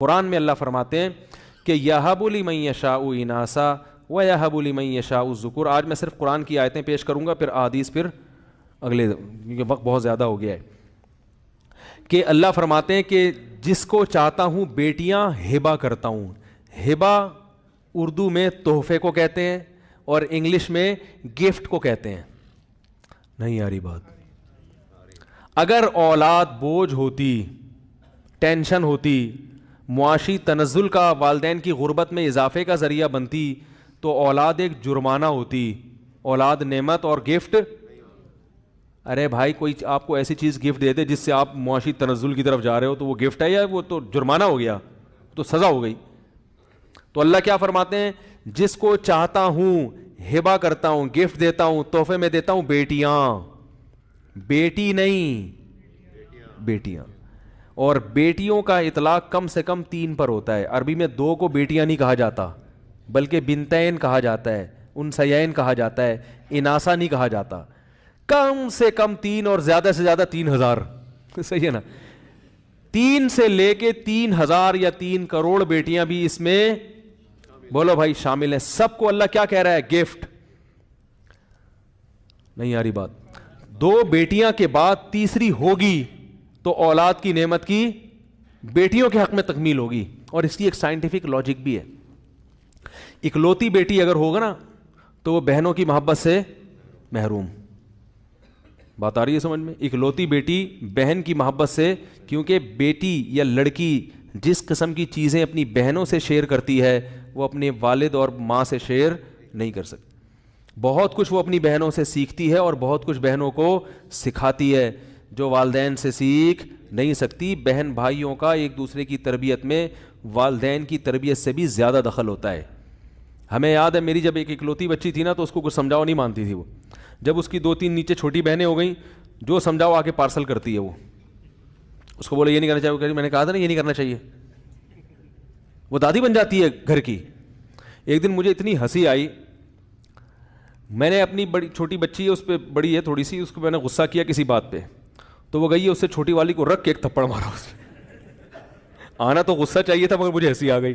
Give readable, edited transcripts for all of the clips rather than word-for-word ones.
قرآن میں اللہ فرماتے ہیں کہ یہب لمن یشاء اناسا ویہب لمن یشاء الذکور. آج میں صرف قرآن کی آیتیں پیش کروں گا، پھر احادیث پھر اگلے، کیونکہ وقت بہت زیادہ ہو گیا ہے. کہ اللہ فرماتے ہیں کہ جس کو چاہتا ہوں بیٹیاں ہبہ کرتا ہوں. ہبہ اردو میں تحفے کو کہتے ہیں اور انگلش میں گفٹ کو کہتے ہیں. نہیں آ رہی بات؟ اگر اولاد بوجھ ہوتی، ٹینشن ہوتی، معاشی تنزل کا، والدین کی غربت میں اضافے کا ذریعہ بنتی، تو اولاد ایک جرمانہ ہوتی. اولاد نعمت اور گفٹ. ارے بھائی کوئی آپ کو ایسی چیز گفٹ دے دے جس سے آپ معاشی تنزل کی طرف جا رہے ہو، تو وہ گفٹ ہے یا وہ تو جرمانہ ہو گیا، تو سزا ہو گئی. تو اللہ کیا فرماتے ہیں؟ جس کو چاہتا ہوں ہبہ کرتا ہوں، گفٹ دیتا ہوں، تحفے میں دیتا ہوں بیٹیاں. بیٹی نہیں، بیٹیاں. اور بیٹیوں کا اطلاق کم سے کم 3 پر ہوتا ہے. عربی میں 2 کو بیٹیاں نہیں کہا جاتا، بلکہ بنتین کہا جاتا ہے، انثیین کہا جاتا ہے، اناسا نہیں کہا جاتا. کم سے کم 3 اور زیادہ سے زیادہ 3000. صحیح ہے نا؟ 3 سے لے کے 3000 یا 3 کروڑ بیٹیاں بھی اس میں بولو بھائی شامل ہیں. سب کو اللہ کیا کہہ رہا ہے؟ گفٹ. نہیں آ رہی بات؟ 2 بیٹیاں کے بعد تیسری ہوگی تو اولاد کی نعمت کی بیٹیوں کے حق میں تکمیل ہوگی. اور اس کی ایک سائنٹیفک لاجک بھی ہے. اکلوتی بیٹی اگر ہوگا نا تو وہ بہنوں کی محبت سے محروم. بات آ رہی ہے سمجھ میں؟ اکلوتی بیٹی بہن کی محبت سے، کیونکہ بیٹی یا لڑکی جس قسم کی چیزیں اپنی بہنوں سے شیئر کرتی ہے وہ اپنے والد اور ماں سے شیئر نہیں کر سکتی. بہت کچھ وہ اپنی بہنوں سے سیکھتی ہے اور بہت کچھ بہنوں کو سکھاتی ہے جو والدین سے سیکھ نہیں سکتی. بہن بھائیوں کا ایک دوسرے کی تربیت میں والدین کی تربیت سے بھی زیادہ دخل ہوتا ہے. ہمیں یاد ہے میری جب ایک اکلوتی بچی تھی نا تو اس کو کچھ سمجھاؤ نہیں مانتی تھی. وہ جب اس کی 2-3 نیچے چھوٹی بہنیں ہو گئیں، جو سمجھاؤ آ کے پارسل کرتی ہے. وہ اس کو بولے یہ نہیں کرنا چاہیے، میں نے کہا تھا نا یہ نہیں کرنا چاہیے. وہ دادی بن جاتی ہے گھر کی. ایک دن مجھے اتنی ہنسی آئی، میں نے اپنی بڑی چھوٹی بچی ہے، اس پہ بڑی ہے تھوڑی سی، اس کو میں نے غصہ کیا کسی بات پہ، تو وہ گئی ہے اس سے چھوٹی والی کو رکھ کے ایک تھپڑ مارا. اس آنا تو غصہ چاہیے تھا مگر مجھے ہنسی آ گئی.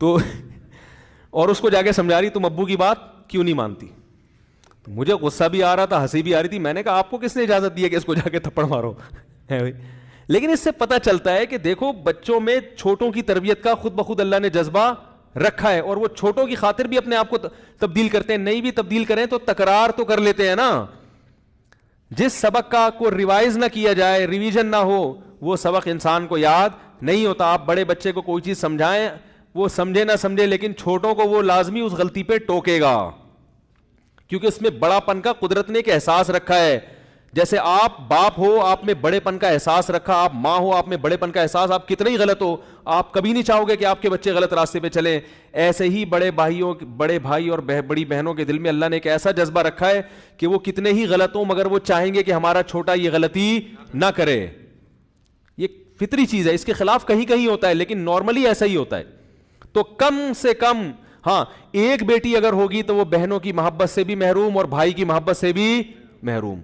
تو اور اس کو جا کے سمجھا رہی تم ابو کی بات کیوں نہیں مانتی. تو مجھے غصہ بھی آ رہا تھا، ہنسی بھی آ رہی تھی. میں نے کہا آپ کو کس نے اجازت دی ہے کہ اس کو جا کے تھپڑ مارو؟ لیکن اس سے پتہ چلتا ہے کہ دیکھو بچوں میں چھوٹوں کی تربیت کا خود بخود اللہ نے جذبہ رکھا ہے، اور وہ چھوٹوں کی خاطر بھی اپنے آپ کو تبدیل کرتے ہیں. نہیں بھی تبدیل کریں تو تکرار تو کر لیتے ہیں نا. جس سبق کا کو ریوائز نہ کیا جائے، ریویژن نہ ہو، وہ سبق انسان کو یاد نہیں ہوتا. آپ بڑے بچے کو کوئی چیز سمجھائیں، وہ سمجھے نہ سمجھے، لیکن چھوٹوں کو وہ لازمی اس غلطی پہ ٹوکے گا، کیونکہ اس میں بڑا پن کا قدرت نے ایک احساس رکھا ہے. جیسے آپ باپ ہو، آپ میں بڑے پن کا احساس رکھا، آپ ماں ہو، آپ میں بڑے پن کا احساس، آپ کتنے ہی غلط ہو آپ کبھی نہیں چاہو گے کہ آپ کے بچے غلط راستے پہ چلیں. ایسے ہی بڑے بھائی اور بڑی بہنوں کے دل میں اللہ نے ایک ایسا جذبہ رکھا ہے کہ وہ کتنے ہی غلط ہوں مگر وہ چاہیں گے کہ ہمارا چھوٹا یہ غلطی نہ کرے. یہ فطری چیز ہے، اس کے خلاف کہیں کہیں ہوتا ہے لیکن نارملی ایسا ہی ہوتا ہے. تو کم سے کم ہاں ایک بیٹی اگر ہوگی تو وہ بہنوں کی محبت سے بھی محروم اور بھائی کی محبت سے بھی محروم.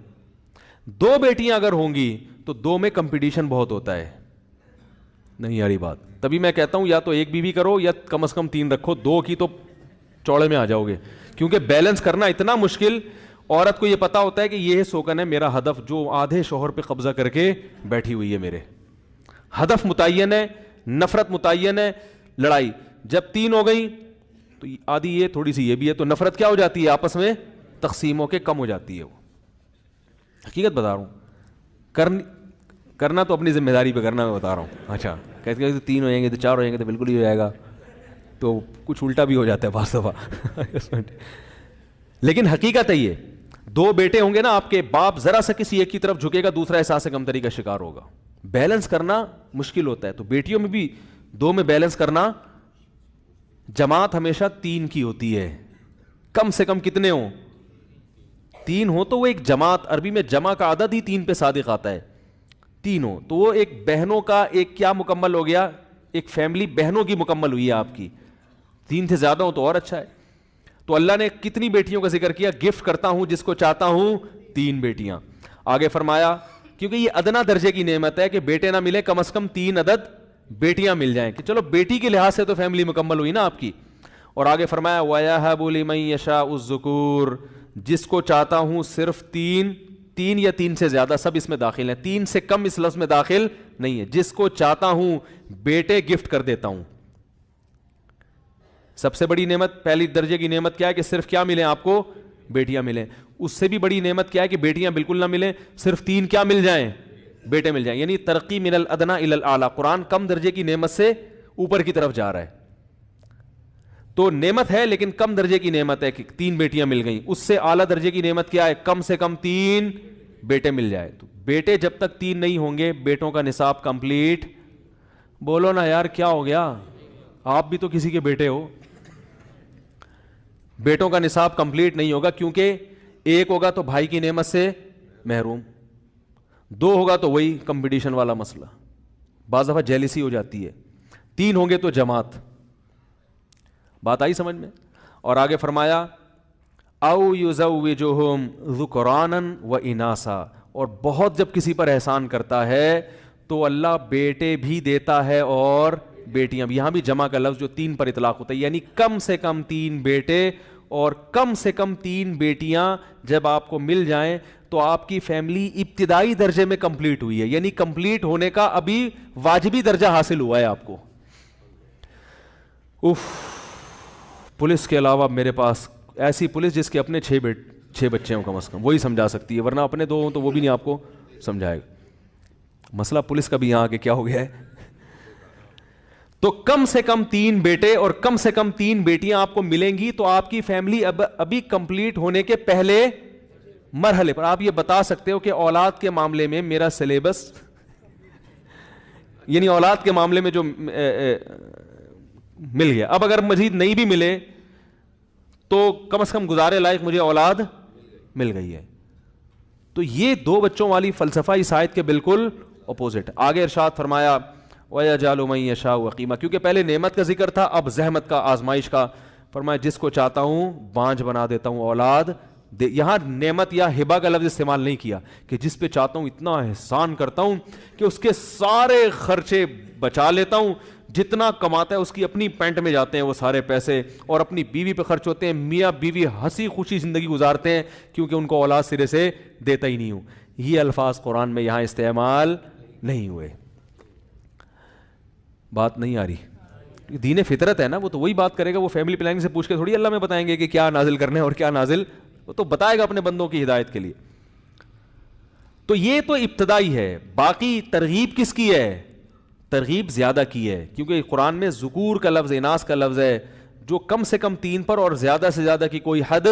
2 بیٹیاں اگر ہوں گی تو 2 میں کمپٹیشن بہت ہوتا ہے. نہیں آ رہی بات؟ تبھی میں کہتا ہوں یا تو ایک بیوی کرو یا کم از کم 3 رکھو. 2 کی تو چوڑے میں آ جاؤ گے، کیونکہ بیلنس کرنا اتنا مشکل. عورت کو یہ پتا ہوتا ہے کہ یہ سوکن ہے میرا ہدف، جو آدھے شوہر پہ قبضہ کر کے بیٹھی ہوئی ہے. میرے ہدف متعین ہے، نفرت متعین ہے. لڑائی جب 3 ہو گئی تو آدھی یہ تھوڑی سی یہ بھی ہے، تو نفرت کیا ہو جاتی ہے؟ آپس میں تقسیم ہو کے کم ہو جاتی ہے. وہ حقیقت بتا رہا ہوں. کرنا تو اپنی ذمہ داری پہ کرنا، میں بتا رہا ہوں. اچھا کہتے ہیں 3 ہو جائیں گے تو 4 ہو جائیں گے تو بالکل ہی ہو جائے گا، تو کچھ الٹا بھی ہو جاتا ہے بعض دفعہ. لیکن حقیقت ہے یہ 2 بیٹے ہوں گے نا آپ کے، باپ ذرا سا کسی ایک کی طرف جھکے گا، دوسرا احساس کمتری کا شکار ہوگا. بیلنس کرنا مشکل ہوتا ہے. تو بیٹیوں میں بھی 2 میں بیلنس کرنا. جماعت ہمیشہ 3 کی ہوتی ہے، کم سے کم کتنے ہوں؟ 3 ہو تو وہ ایک جماعت. عربی میں جمع کا عدد ہی 3 پہ صادق آتا ہے. 3 ہو تو وہ ایک بہنوں کا ایک کیا مکمل ہو گیا؟ ایک فیملی بہنوں کی مکمل ہوئی ہے آپ کی. 3 سے زیادہ ہو تو اور اچھا ہے. تو اللہ نے کتنی بیٹیوں کا ذکر کیا؟ گفٹ کرتا ہوں جس کو چاہتا ہوں 3 بیٹیاں. آگے فرمایا کیونکہ یہ ادنا درجے کی نعمت ہے کہ بیٹے نہ ملے، کم از کم 3 عدد بیٹیاں مل جائیں، کہ چلو بیٹی کے لحاظ سے تو فیملی مکمل ہوئی نا آپ کی. اور آگے فرمایا وَيَهَبُ لِمَن يَشَاءُ الذُّكُورَ، جس کو چاہتا ہوں صرف 3 یا 3 سے زیادہ سب اس میں داخل ہیں، 3 سے کم اس لفظ میں داخل نہیں ہے. جس کو چاہتا ہوں بیٹے گفٹ کر دیتا ہوں. سب سے بڑی نعمت، پہلی درجے کی نعمت کیا ہے کہ صرف کیا ملیں آپ کو؟ بیٹیاں ملیں. اس سے بھی بڑی نعمت کیا ہے کہ بیٹیاں بالکل نہ ملیں، صرف 3 کیا مل جائیں؟ بیٹے مل جائیں. یعنی ترقی من الادنا الی الاعلی. قرآن کم درجے کی نعمت سے اوپر کی طرف جا رہا ہے. تو نعمت ہے لیکن کم درجے کی نعمت ہے کہ 3 بیٹیاں مل گئیں. اس سے اعلیٰ درجے کی نعمت کیا ہے؟ کم سے کم 3 بیٹے مل جائے. تو بیٹے جب تک 3 نہیں ہوں گے بیٹوں کا نصاب کمپلیٹ. بولو نا یار کیا ہو گیا؟ آپ بھی تو کسی کے بیٹے ہو. بیٹوں کا نصاب کمپلیٹ نہیں ہوگا، کیونکہ ایک ہوگا تو بھائی کی نعمت سے محروم، 2 ہوگا تو وہی کمپٹیشن والا مسئلہ، بعض دفعہ جیلسی ہو جاتی ہے، 3 ہوں گے تو جماعت. بات آئی سمجھ میں؟ اور آگے فرمایا او یزوجہم ذکرانا و اناسا، اور بہت جب کسی پر احسان کرتا ہے تو اللہ بیٹے بھی دیتا ہے اور بیٹیاں بھی. یہاں بھی جمع کا لفظ جو 3 پر اطلاق ہوتا ہے، یعنی کم سے کم 3 بیٹے اور کم سے کم 3 بیٹیاں جب آپ کو مل جائیں تو آپ کی فیملی ابتدائی درجے میں کمپلیٹ ہوئی ہے. یعنی کمپلیٹ ہونے کا ابھی واجبی درجہ حاصل ہوا ہے آپ کو. پولیس کے علاوہ میرے پاس ایسی پولیس جس کے اپنے 6 بچے ہوں کم از کم، وہی سمجھا سکتی ہے، ورنہ اپنے 2 ہوں تو وہ بھی نہیں آپ کو سمجھائے گا. مسئلہ پولیس کا بھی یہاں آگے کیا ہو گیا ہے. تو کم سے کم 3 بیٹے اور کم سے کم 3 بیٹیاں آپ کو ملیں گی تو آپ کی فیملی ابھی کمپلیٹ ہونے کے پہلے مرحلے پر. آپ یہ بتا سکتے ہو کہ اولاد کے معاملے میں میرا سلیبس، یعنی اولاد کے معاملے میں جو مل گیا، اب اگر مزید نہیں بھی ملے تو کم از کم گزارے لائق مجھے اولاد مل گئی ہے. تو یہ 2 بچوں والی فلسفہ اس آیت کے بالکل اپوزٹ. آگے ارشاد فرمایا وَيَجْعَلُ مَن يَشَاءُ عَقِيمًا، کیونکہ پہلے نعمت کا ذکر تھا اب زحمت کا، آزمائش کا. فرمایا جس کو چاہتا ہوں بانجھ بنا دیتا ہوں اولاد. یہاں نعمت یا ہبہ کا لفظ استعمال نہیں کیا کہ جس پہ چاہتا ہوں اتنا احسان کرتا ہوں کہ اس کے سارے خرچے بچا لیتا ہوں، جتنا کماتا ہے اس کی اپنی پینٹ میں جاتے ہیں وہ سارے پیسے، اور اپنی بیوی پہ خرچ ہوتے ہیں. میاں بیوی ہنسی خوشی زندگی گزارتے ہیں کیونکہ ان کو اولاد سرے سے دیتا ہی نہیں ہوں. یہ الفاظ قرآن میں یہاں استعمال نہیں ہوئے. بات نہیں آ رہی؟ دین فطرت ہے نا، وہ تو وہی بات کرے گا. وہ فیملی پلاننگ سے پوچھ کے تھوڑی اللہ میں بتائیں گے کہ کیا نازل کرنا ہے اور کیا نازل، وہ تو بتائے گا اپنے بندوں کی ہدایت کے لیے. تو یہ تو ابتدائی ہے. باقی ترغیب کس کی ہے؟ ترغیب زیادہ کی ہے، کیونکہ قرآن میں ذکور کا لفظ، اناث کا لفظ ہے، جو کم سے کم 3 پر اور زیادہ سے زیادہ کی کوئی حد